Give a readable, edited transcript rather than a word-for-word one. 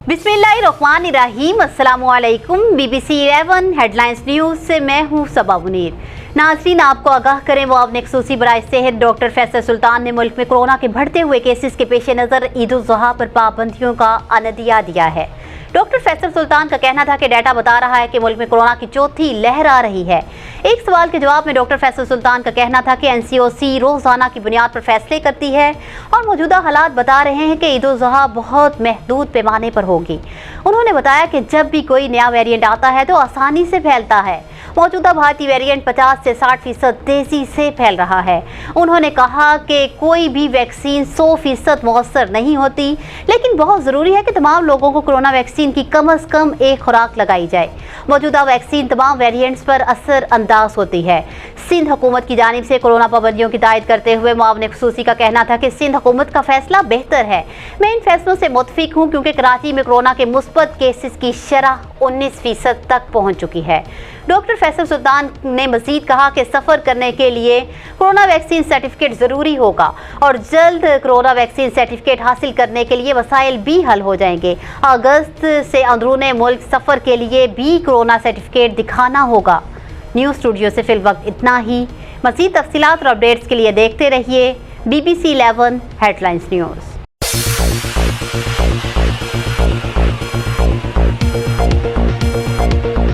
बिस्मिल्लाहिर्रहमानिर्रहीम। अस्सलामुअलैकुम। BBC 11 headlines news से मैं हूँ सबा मुनीर। नाज़रीन, आपको आगाह करें वो आपने खसूसी बराए सेहत डॉक्टर फैसल सुल्तान ने मुल्क में कोरोना के बढ़ते हुए केसेस के पेश नज़र ईद उल ज़ुहा पर पाबंदियों का अनदिया दिया है। डॉक्टर फैसल सुल्तान का कहना था कि डाटा बता रहा है कि मुल्क में कोरोना की चौथी लहर आ रही है। एक सवाल के जवाब में डॉक्टर फैसल सुल्तान का कहना था कि NCOC रोजाना की बुनियाद पर फैसले करती है और मौजूदा हालात बता रहे हैं कि ईद उल ज़ुहा बहुत महदूद पैमाने पर होगी। उन्होंने बताया कि जब भी कोई नया वेरिएंट आता है तो आसानी से फैलता है। मौजूदा भारतीय वेरिएंट 50 से 60% तेजी से फैल रहा है। उन्होंने कहा कि कोई भी वैक्सीन 100% मौसर नहीं होती, लेकिन बहुत ज़रूरी है कि तमाम लोगों को कोरोना वैक्सीन की कम अज़ कम एक खुराक लगाई जाए। मौजूदा वैक्सीन तमाम वेरिएंट्स पर असर अंदाज होती है। सिंध हुकूमत की जानिब से कोरोना पाबंदियों की तायद करते हुए मुआविन खसूसी का कहना था कि सिंध हुकूमत का फैसला बेहतर है। मैं इन फैसलों से मुतफिक हूँ क्योंकि कराची में कोरोना के मुस्बत केसेस की शरह 19% तक पहुँच चुकी है। डॉक्टर फैसल सुल्तान ने मजीद कहा कि सफ़र करने के लिए कोरोना वैक्सीन सर्टिफिकेट ज़रूरी होगा और जल्द कोरोना वैक्सीन सर्टिफिकेट हासिल करने के लिए वसाइल भी हल हो जाएंगे। अगस्त से अंदरूने मुल्क सफ़र के लिए भी कोरोना सर्टिफिकेट दिखाना होगा। न्यूज़ स्टूडियो से फिल वक्त इतना ही। मज़ीद तफसीलात और अपडेट्स के लिए देखते रहिए BBC 11 हेडलाइंस न्यूज़।